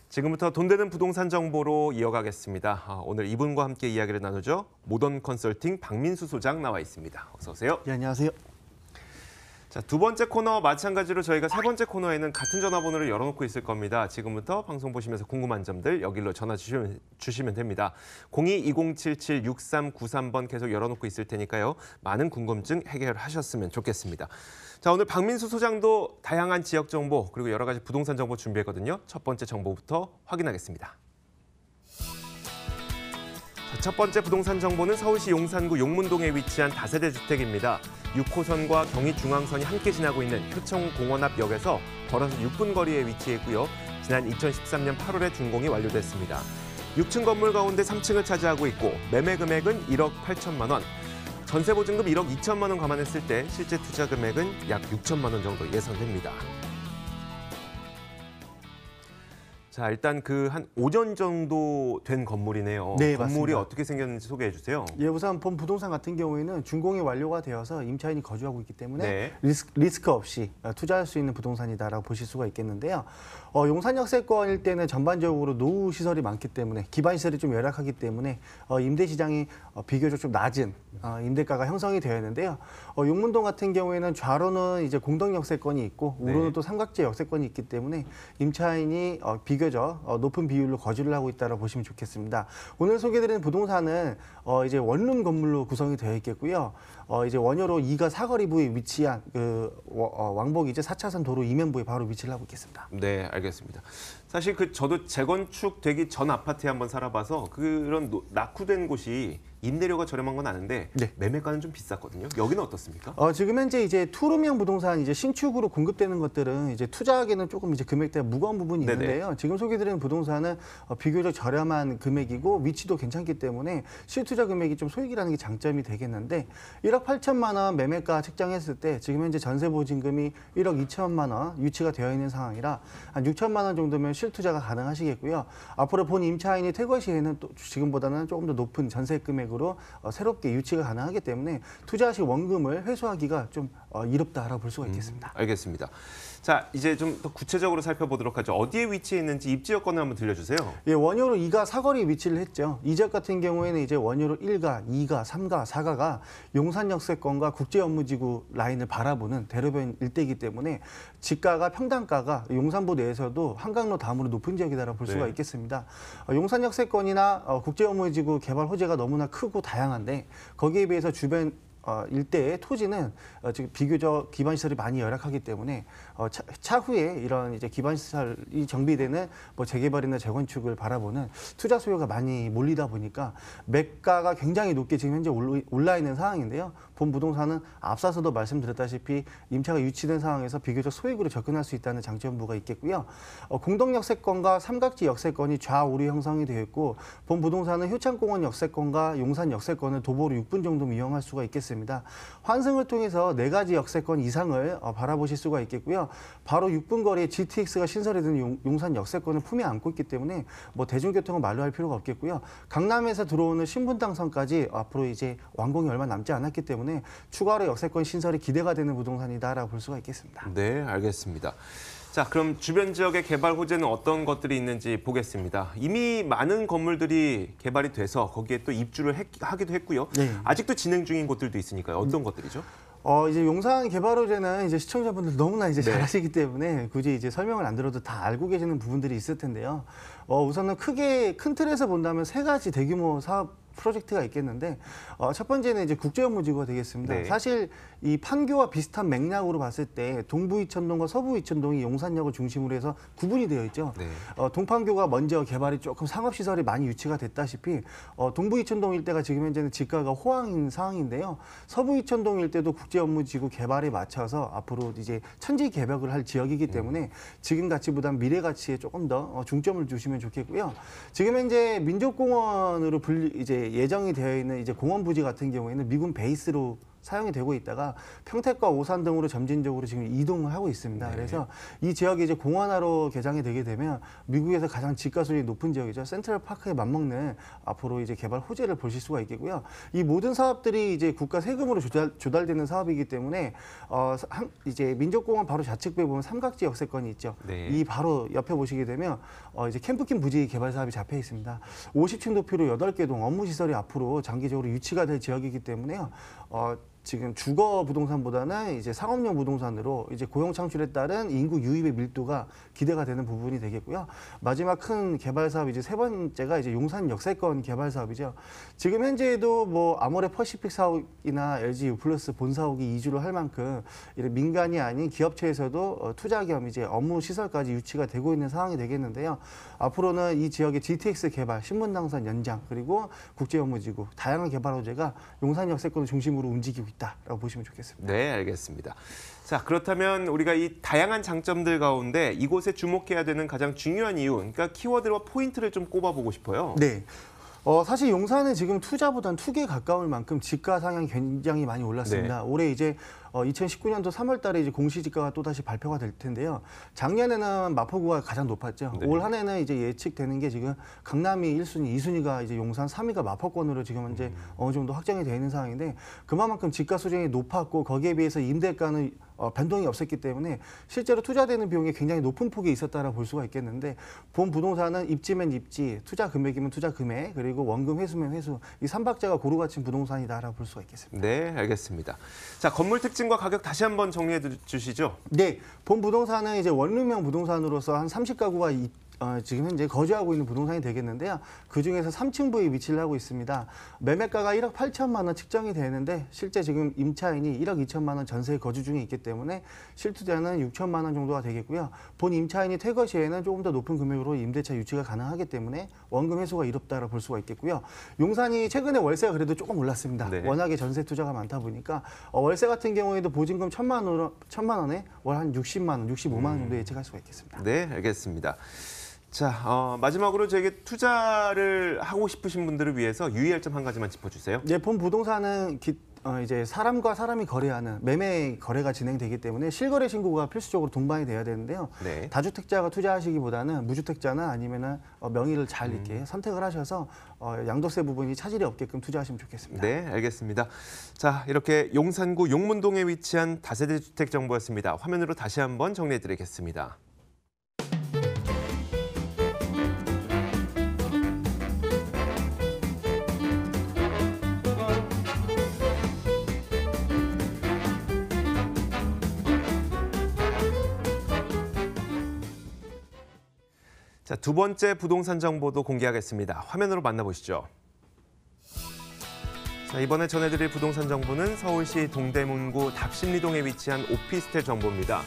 지금부터 돈 되는 부동산 정보로 이어가겠습니다. 오늘 이분과 함께 이야기를 나누죠. 모던 컨설팅 박민수 소장 나와 있습니다. 어서 오세요. 네, 안녕하세요. 자, 두 번째 코너 마찬가지로 저희가 세 번째 코너에는 같은 전화번호를 열어놓고 있을 겁니다. 지금부터 방송 보시면서 궁금한 점들 여기로 전화 주시면 됩니다. 02-2077-6393번 계속 열어놓고 있을 테니까요. 많은 궁금증 해결하셨으면 좋겠습니다. 자, 오늘 박민수 소장도 다양한 지역 정보 그리고 여러 가지 부동산 정보 준비했거든요. 첫 번째 정보부터 확인하겠습니다. 첫 번째 부동산 정보는 서울시 용산구 용문동에 위치한 다세대 주택입니다. 6호선과 경의중앙선이 함께 지나고 있는 효청공원 앞 역에서 걸어서 6분 거리에 위치해 있고요. 지난 2013년 8월에 준공이 완료됐습니다. 6층 건물 가운데 3층을 차지하고 있고 매매 금액은 1억 8천만 원. 전세 보증금 1억 2천만 원 감안했을 때 실제 투자 금액은 약 6천만 원 정도 예상됩니다. 자, 일단 한 5년 정도 된 건물이네요. 네, 건물이 맞습니다. 어떻게 생겼는지 소개해 주세요. 예, 우선 본 부동산 같은 경우에는 준공이 완료가 되어서 임차인이 거주하고 있기 때문에 네. 리스크 없이 투자할 수 있는 부동산이다라고 보실 수가 있겠는데요. 용산 역세권 일대는 전반적으로 노후 시설이 많기 때문에 기반 시설이 좀 열악하기 때문에 임대 시장이 비교적 좀 낮은 임대가가 형성이 되어 있는데요. 용문동 같은 경우에는 좌로는 이제 공동 역세권이 있고 우로는 네. 또 삼각지 역세권이 있기 때문에 임차인이 비교적 높은 비율로 거주를 하고 있다고 보시면 좋겠습니다. 오늘 소개드리는 부동산은 이제 원룸 건물로 구성이 되어 있겠고요. 이제 원효로 2가 사거리부에 위치한 왕복 이제 4차선 도로 이면부에 바로 위치를 하고 있겠습니다. 네, 알겠습니다. 사실 저도 재건축되기 전 아파트에 한번 살아봐서 그런 낙후된 곳이 임대료가 저렴한 건 아는데 네. 매매가는 좀 비쌌거든요. 여기는 어떻습니까? 지금 현재 이제 투룸형 부동산 이제 신축으로 공급되는 것들은 이제 투자하기는 조금 이제 금액대가 무거운 부분이 네네. 있는데요. 지금 소개드리는 부동산은 비교적 저렴한 금액이고 위치도 괜찮기 때문에 실투자 금액이 좀 소액이라는 게 장점이 되겠는데 1억 8천만 원 매매가 책정했을 때 지금 현재 전세 보증금이 1억 2천만 원 유치가 되어 있는 상황이라 한 6천만 원 정도면 실투자가 가능하시겠고요. 앞으로 본 임차인이 퇴거 시에는 또 지금보다는 조금 더 높은 전세 금액으로 새롭게 유치가 가능하기 때문에 투자하신 원금을 회수하기가 좀 이롭다라고 볼 수가 있겠습니다. 알겠습니다. 자, 이제 좀 더 구체적으로 살펴보도록 하죠. 어디에 위치해 있는지 입지 여건을 한번 들려주세요. 예, 원효로 2가 사거리에 위치를 했죠. 이 지역 같은 경우에는 이제 원효로 1가, 2가, 3가, 4가가 용산 역세권과 국제업무지구 라인을 바라보는 대로변 일대이기 때문에 지가가 평당가가 용산부 내에서도 한강로 다음으로 높은 지역이다라고 볼 수가 네. 있겠습니다. 용산 역세권이나 국제업무지구 개발 호재가 너무나 크고 다양한데 거기에 비해서 주변 일대의 토지는 지금 비교적 기반 시설이 많이 열악하기 때문에 차후에 이런 이제 기반 시설이 정비되는 재개발이나 재건축을 바라보는 투자 수요가 많이 몰리다 보니까 매가가 굉장히 높게 지금 현재 올라 있는 상황인데요. 본 부동산은 앞서서도 말씀드렸다시피 임차가 유치된 상황에서 비교적 소액으로 접근할 수 있다는 장점부가 있겠고요. 공동 역세권과 삼각지 역세권이 좌우로 형성이 되어 있고 본 부동산은 효창공원 역세권과 용산 역세권을 도보로 6분 정도 이용할 수가 있겠습니다. 환승을 통해서 4가지 역세권 이상을 바라보실 수가 있겠고요. 바로 6분 거리에 GTX가 신설이 된 용산 역세권을 품에 안고 있기 때문에 대중교통은 말로 할 필요가 없겠고요. 강남에서 들어오는 신분당선까지 앞으로 이제 완공이 얼마 남지 않았기 때문에 추가로 역세권 신설이 기대가 되는 부동산이다라고 볼 수가 있겠습니다. 네, 알겠습니다. 자, 그럼 주변 지역의 개발 호재는 어떤 것들이 있는지 보겠습니다. 이미 많은 건물들이 개발이 돼서 거기에 또 입주를 하기도 했고요. 네. 아직도 진행 중인 곳들도 있으니까요. 어떤 것들이죠? 이제 용산 개발 호재는 이제 시청자분들 너무나 이제 네. 잘 아시기 때문에 굳이 이제 설명을 안 들어도 다 알고 계시는 부분들이 있을 텐데요. 우선은 큰 틀에서 본다면 3가지 대규모 사업 프로젝트가 있겠는데 첫 번째는 이제 국제업무지구가 되겠습니다. 네. 사실 이 판교와 비슷한 맥락으로 봤을 때 동부 이천동과 서부 이천동이 용산역을 중심으로 해서 구분이 되어 있죠. 네. 동판교가 먼저 개발이 조금 상업시설이 많이 유치가 됐다시피 동부 이천동 일대가 지금 현재는 지가가 호황인 상황인데요. 서부 이천동 일대도 국제업무지구 개발에 맞춰서 앞으로 이제 천지 개벽을 할 지역이기 때문에 지금 가치보다 미래 가치에 조금 더 중점을 주시면 좋겠고요. 지금 현재 민족공원으로 이제 예정이 되어 있는 이제 공원 부지 같은 경우에는 미군 베이스로 사용이 되고 있다가 평택과 오산 등으로 점진적으로 지금 이동을 하고 있습니다. 네. 그래서 이 지역이 이제 공원화로 개장이 되게 되면 미국에서 가장 집가 수준이 높은 지역이죠. 센트럴파크에 맞먹는 앞으로 이제 개발 호재를 보실 수가 있겠고요. 이 모든 사업들이 이제 국가 세금으로 조달되는 사업이기 때문에 이제 민족공원 바로 좌측부에 보면 삼각지 역세권이 있죠. 네. 이 바로 옆에 보시게 되면 이제 캠프킨 부지 개발 사업이 잡혀 있습니다. 50층 높이로 8개 동 업무 시설이 앞으로 장기적으로 유치가 될 지역이기 때문에요. 지금 주거 부동산보다는 이제 상업용 부동산으로 이제 고용 창출에 따른 인구 유입의 밀도가 기대가 되는 부분이 되겠고요. 마지막 큰 개발 사업 이제 세 번째가 이제 용산 역세권 개발 사업이죠. 지금 현재에도 뭐 아모레 퍼시픽 사옥이나 LG 유플러스 본 사옥이 이주를 할 만큼 이런 민간이 아닌 기업체에서도 투자 겸 이제 업무 시설까지 유치가 되고 있는 상황이 되겠는데요. 앞으로는 이 지역의 GTX 개발, 신분당선 연장 그리고 국제업무지구 다양한 개발 호재가 용산 역세권을 중심으로 움직이고 있다라고 보시면 좋겠습니다. 네, 알겠습니다. 자, 그렇다면 우리가 이 다양한 장점들 가운데 이곳에 주목해야 되는 가장 중요한 이유, 그러니까 키워드와 포인트를 좀 꼽아보고 싶어요. 네. 사실 용산은 지금 투자보다는 투기에 가까울 만큼 지가 상향이 굉장히 많이 올랐습니다. 네. 올해 이제 2019년도 3월 달에 이제 공시지가가 또다시 발표가 될 텐데요. 작년에는 마포구가 가장 높았죠. 네. 올 한 해는 이제 예측되는 게 지금 강남이 1순위, 2순위가 이제 용산, 3위가 마포권으로 지금 이제 어느 정도 확정이 되어 있는 상황인데 그만큼 지가 수준이 높았고 거기에 비해서 임대가는 변동이 없었기 때문에 실제로 투자되는 비용이 굉장히 높은 폭이 있었다라고 볼 수가 있겠는데 본 부동산은 입지면 입지, 투자 금액이면 투자 금액, 그리고 원금 회수면 회수 이 3박자가 고루 갖춘 부동산이다라고 볼 수가 있겠습니다. 네, 알겠습니다. 자, 건물 특징과 가격 다시 한번 정리해 주시죠. 네, 본 부동산은 이제 원룸형 부동산으로서 한 30가구가 지금 현재 거주하고 있는 부동산이 되겠는데요. 그중에서 3층 부에 위치를 하고 있습니다. 매매가가 1억 8천만 원 측정이 되는데 실제 지금 임차인이 1억 2천만 원 전세에 거주 중에 있기 때문에 실투자는 6천만 원 정도가 되겠고요. 본 임차인이 퇴거 시에는 조금 더 높은 금액으로 임대차 유치가 가능하기 때문에 원금 회수가 이롭다고 볼 수가 있겠고요. 용산이 최근에 월세가 그래도 조금 올랐습니다. 네. 워낙에 전세 투자가 많다 보니까 월세 같은 경우에도 보증금 1,000만 원에 월 한 60만 원, 65만 원 정도 예측할 수가 있겠습니다. 네, 알겠습니다. 자, 마지막으로 저에게 투자를 하고 싶으신 분들을 위해서 유의할 점 한 가지만 짚어주세요. 네, 본 부동산은 이제 사람과 사람이 거래하는 매매 거래가 진행되기 때문에 실거래 신고가 필수적으로 동반이 돼야 되는데요. 네. 다주택자가 투자하시기보다는 무주택자나 아니면은 명의를 잘 이렇게 선택을 하셔서 양도세 부분이 차질이 없게끔 투자하시면 좋겠습니다. 네, 알겠습니다. 자, 이렇게 용산구 용문동에 위치한 다세대 주택 정보였습니다. 화면으로 다시 한번 정리해드리겠습니다. 자, 두 번째 부동산 정보도 공개하겠습니다. 화면으로 만나보시죠. 자, 이번에 전해드릴 부동산 정보는 서울시 동대문구 답심리동에 위치한 오피스텔 정보입니다.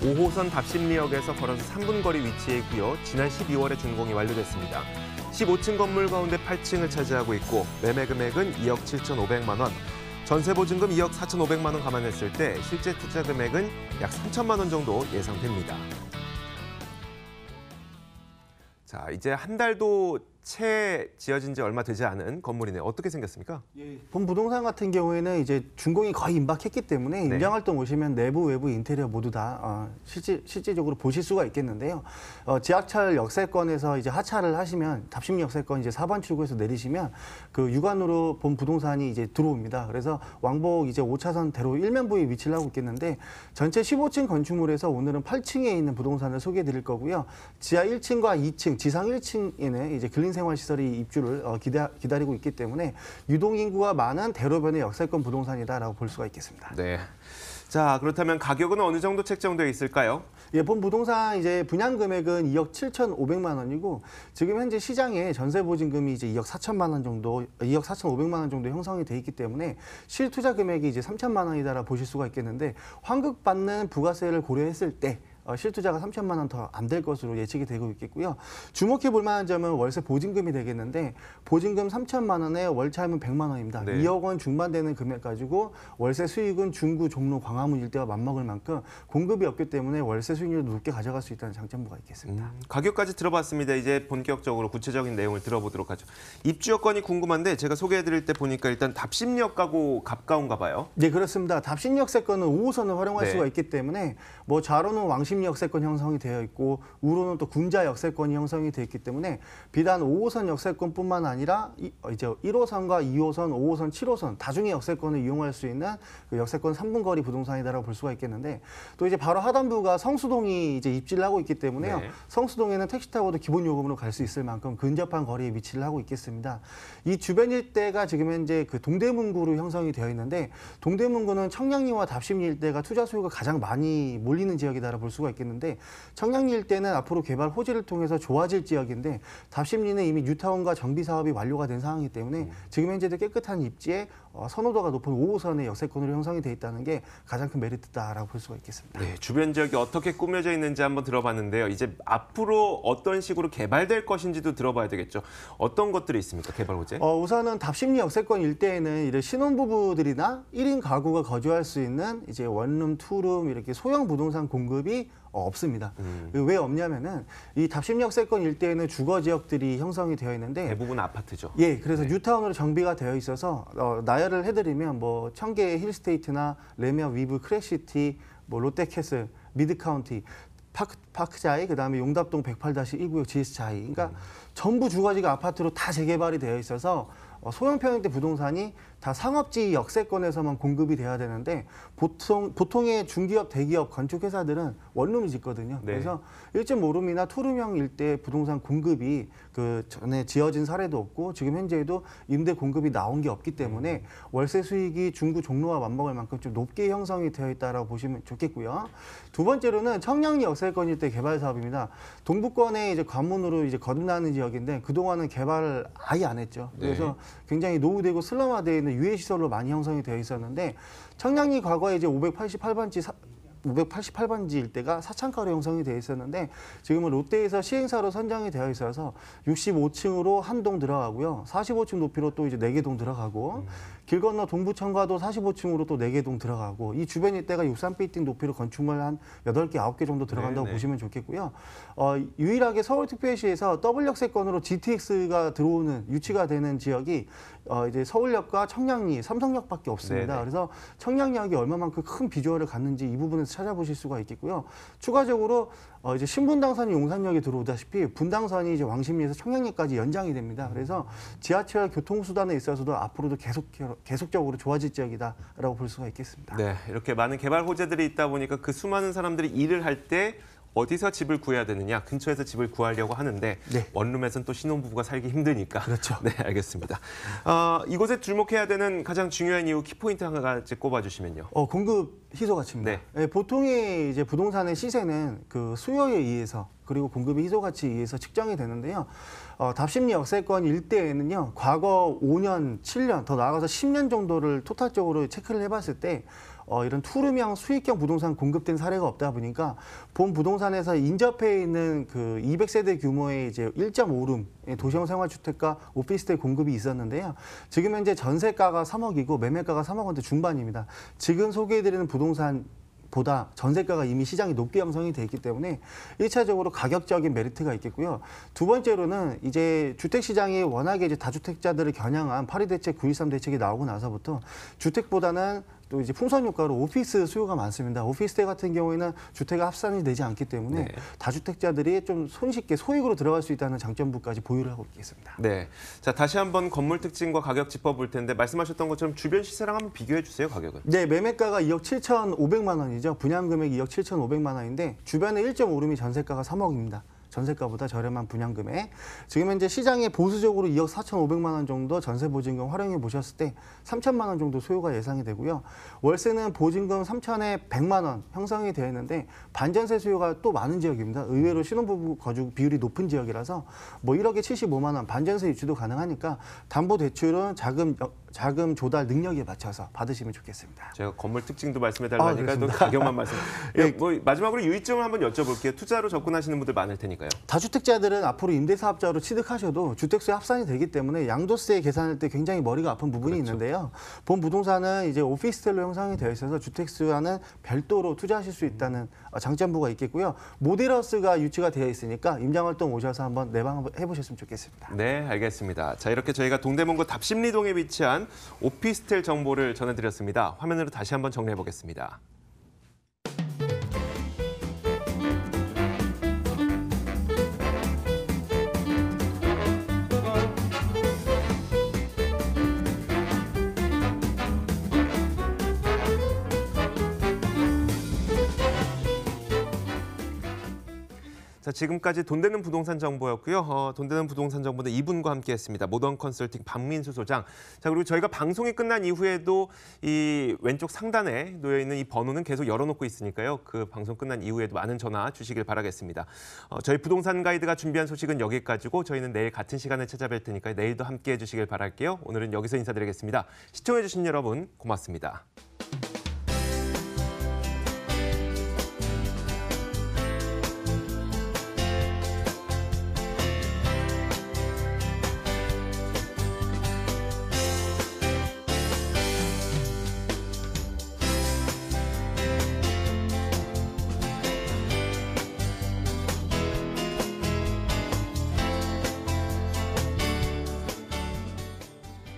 5호선 답심리역에서 걸어서 3분 거리 위치해 있고요. 지난 12월에 준공이 완료됐습니다. 15층 건물 가운데 8층을 차지하고 있고 매매 금액은 2억 7,500만 원, 전세 보증금 2억 4,500만 원 감안했을 때 실제 투자 금액은 약 3천만 원 정도 예상됩니다. 자, 이제 한 달도 채 지어진 지 얼마 되지 않은 건물이네요. 어떻게 생겼습니까? 본 부동산 같은 경우에는 이제 준공이 거의 임박했기 때문에 네. 임장활동 오시면 내부 외부 인테리어 모두 다 실제적으로 보실 수가 있겠는데요. 지하철 역세권에서 이제 하차를 하시면 답심 역세권 이제 4번 출구에서 내리시면 그 육안으로 본 부동산이 이제 들어옵니다. 그래서 왕복 이제 5차선 대로 일면부에 위치를 하고 있겠는데 전체 15층 건축물에서 오늘은 8층에 있는 부동산을 소개해 드릴 거고요. 지하 1층과 2층, 지상 1층에는 이제 생활시설이 입주를 기다리고 있기 때문에 유동인구가 많은 대로변의 역세권 부동산이다라고 볼 수가 있겠습니다. 네. 자, 그렇다면 가격은 어느 정도 책정되어 있을까요? 예, 본 부동산 이제 분양 금액은 2억 7,500만 원이고 지금 현재 시장에 전세 보증금이 이제 2억 4천만 원 정도, 2억 4,500만 원 정도 형성이 돼 있기 때문에 실투자 금액이 이제 3천만 원이다라고 보실 수가 있겠는데 환급받는 부가세를 고려했을 때 실투자가 3천만 원 더 안 될 것으로 예측이 되고 있겠고요. 주목해 볼 만한 점은 월세 보증금이 되겠는데 보증금 3천만 원에 월차임은 100만 원입니다. 네. 2억 원 중반 되는 금액 가지고 월세 수익은 중구, 종로, 광화문 일대와 맞먹을 만큼 공급이 없기 때문에 월세 수익률을 높게 가져갈 수 있다는 장점부가 있겠습니다. 가격까지 들어봤습니다. 이제 본격적으로 구체적인 내용을 들어보도록 하죠. 입주 여건이 궁금한데 제가 소개해드릴 때 보니까 일단 답심역하고 가까운가 봐요. 네, 그렇습니다. 답심역세권은 5호선을 활용할 네. 수가 있기 때문에 뭐 좌로는 왕십역세권 형성이 되어 있고 우로는 또 군자역세권이 형성이 되어 있기 때문에 비단 5호선 역세권뿐만 아니라 이제 1호선과 2호선, 5호선, 7호선 다중의 역세권을 이용할 수 있는 그 역세권 3분 거리 부동산이다라고 볼 수가 있겠는데 또 이제 바로 하단부가 성수동이 이제 입지를 하고 있기 때문에요. 네. 성수동에는 택시 타고도 기본 요금으로 갈 수 있을 만큼 근접한 거리에 위치를 하고 있겠습니다. 이 주변 일대가 지금 현재 그 동대문구로 형성이 되어 있는데 동대문구는 청량리와 답심리 일대가 투자 수요가 가장 많이 몰리는 지역이다라고 볼 수가 있겠는데 청량리 일대는 앞으로 개발 호재를 통해서 좋아질 지역인데 답심리는 이미 뉴타운과 정비 사업이 완료가 된 상황이기 때문에 지금 현재도 깨끗한 입지에 선호도가 높은 5호선의 역세권으로 형성이 돼 있다는 게 가장 큰 메리트다라고 볼 수가 있겠습니다. 네, 주변 지역이 어떻게 꾸며져 있는지 한번 들어봤는데요. 이제 앞으로 어떤 식으로 개발될 것인지도 들어봐야 되겠죠. 어떤 것들이 있습니까, 개발 호재? 우선은 답심리 역세권 일대에는 이런 신혼부부들이나 1인 가구가 거주할 수 있는 이제 원룸, 투룸 이렇게 소형 부동산 공급이 없습니다. 왜 없냐면은 이 답심리 역세권 일대에는 주거 지역들이 형성이 되어 있는데 대부분 아파트죠. 예, 그래서 네. 뉴타운으로 정비가 되어 있어서 나열을 해드리면 뭐 청계 힐스테이트나 레미아 위브 크래시티, 뭐 롯데캐슬, 미드카운티, 파크자이, 그다음에 용답동 108-1구역 GS자이, 그러니까 전부 주거지가 아파트로 다 재개발이 되어 있어서 소형 평형대 부동산이 다 상업지 역세권에서만 공급이 돼야 되는데 보통의 중기업, 대기업, 건축회사들은 원룸을 짓거든요. 네. 그래서 1.5룸이나 투룸형 일대 부동산 공급이 그 전에 지어진 사례도 없고 지금 현재에도 임대 공급이 나온 게 없기 때문에 월세 수익이 중구, 종로와 맞먹을 만큼 좀 높게 형성이 되어 있다라고 보시면 좋겠고요. 두 번째로는 청량리 역세권 일대 개발 사업입니다. 동부권의 이제 관문으로 이제 거듭나는 지역인데 그동안은 개발을 아예 안 했죠. 그래서 굉장히 노후되고 슬럼화되어 있는 유해시설로 많이 형성이 되어 있었는데 청량리 과거에 이제 588번지 일대가 사창가로 형성이 되어 있었는데 지금은 롯데에서 시행사로 선정이 되어 있어서 65층으로 한 동 들어가고요. 45층 높이로 또 이제 4개 동 들어가고 길 건너 동부청과도 45층으로 또 4개 동 들어가고 이 주변 일대가 63빌딩 높이로 건축물 한 8개, 9개 정도 들어간다고 네네. 보시면 좋겠고요. 유일하게 서울특별시에서 더블 역세권으로 GTX가 들어오는 유치가 되는 지역이 이제 서울역과 청량리, 삼성역밖에 없습니다. 네네. 그래서 청량역이 얼마만큼 큰 비주얼을 갖는지 이 부분에서 찾아보실 수가 있겠고요. 추가적으로 이제 신분당선이 용산역에 들어오다시피 분당선이 이제 왕십리에서 청량리까지 연장이 됩니다. 그래서 지하철 교통수단에 있어서도 앞으로도 계속적으로 좋아질 지역이다라고 볼 수가 있겠습니다. 네, 이렇게 많은 개발 호재들이 있다 보니까 그 수많은 사람들이 일을 할 때 어디서 집을 구해야 되느냐, 근처에서 집을 구하려고 하는데 네. 원룸에서는 또 신혼부부가 살기 힘드니까. 그렇죠. 네, 알겠습니다. 이곳에 주목해야 되는 가장 중요한 이유 키포인트 한 가지 꼽아주시면요. 공급 희소 가치입니다. 네. 보통의 이제 부동산의 시세는 그 수요에 의해서 그리고 공급의 희소 가치에 의해서 측정이 되는데요. 답심리 역세권 일대에는요, 과거 5년, 7년, 더 나아가서 10년 정도를 토탈적으로 체크를 해봤을 때 이런 투룸형 수익형 부동산 공급된 사례가 없다 보니까 본 부동산에서 인접해 있는 그 200세대 규모의 이제 1.5룸 도시형 생활주택과 오피스텔 공급이 있었는데요. 지금 현재 전세가가 3억이고 매매가가 3억 원대 중반입니다. 지금 소개해드리는 부동산 보다 전세가가 이미 시장이 높게 형성이 돼 있기 때문에 1차적으로 가격적인 메리트가 있겠고요. 두 번째로는 이제 주택 시장이 워낙에 이제 다주택자들을 겨냥한 8.2 대책, 9.13 대책이 나오고 나서부터 주택보다는 또 이제 풍선 효과로 오피스 수요가 많습니다. 오피스텔 같은 경우에는 주택가 합산이 되지 않기 때문에 네. 다주택자들이 좀 손쉽게 소액으로 들어갈 수 있다는 장점부까지 보유를 하고 있겠습니다. 네, 자 다시 한번 건물 특징과 가격 짚어볼 텐데 말씀하셨던 것처럼 주변 시세랑 한번 비교해 주세요, 가격은. 네, 매매가가 2억 7,500만 원이죠. 분양 금액이 2억 7,500만 원인데 주변에 1.5룸이 전세가가 3억입니다. 전세가보다 저렴한 분양금에 지금 현재 시장에 보수적으로 2억 4,500만 원 정도 전세 보증금 활용해 보셨을 때 3천만 원 정도 소요가 예상이 되고요. 월세는 보증금 3천에 100만 원 형성이 되어 있는데 반전세 수요가 또 많은 지역입니다. 의외로 신혼부부 거주 비율이 높은 지역이라서 뭐 1억에 75만 원 반전세 유치도 가능하니까 담보대출은 자금 자금 조달 능력에 맞춰서 받으시면 좋겠습니다. 제가 건물 특징도 말씀해 달라니까 또 그렇습니다. 가격만 말씀. 예. 뭐 마지막으로 유의점을 한번 여쭤볼게요. 투자로 접근하시는 분들 많을 테니까요. 다주택자들은 앞으로 임대사업자로 취득하셔도 주택수에 합산이 되기 때문에 양도세 계산할 때 굉장히 머리가 아픈 부분이 그렇죠. 있는데요. 본 부동산은 이제 오피스텔로 형성이 되어 있어서 주택수와는 별도로 투자하실 수 있다는 장점부가 있겠고요. 모델하우스가 유치가 되어 있으니까 임장활동 오셔서 한번 내방 해보셨으면 좋겠습니다. 네, 알겠습니다. 자, 이렇게 저희가 동대문구 답심리동에 위치한 오피스텔 정보를 전해드렸습니다. 화면으로 다시 한번 정리해 보겠습니다. 자, 지금까지 돈 되는 부동산 정보였고요. 돈 되는 부동산 정보는 이분과 함께했습니다. 모던 컨설팅 박민수 소장. 자, 그리고 저희가 방송이 끝난 이후에도 이 왼쪽 상단에 놓여 있는 이 번호는 계속 열어놓고 있으니까요. 그 방송 끝난 이후에도 많은 전화 주시길 바라겠습니다. 저희 부동산 가이드가 준비한 소식은 여기까지고 저희는 내일 같은 시간에 찾아뵐 테니까 내일도 함께해 주시길 바랄게요. 오늘은 여기서 인사드리겠습니다. 시청해 주신 여러분 고맙습니다.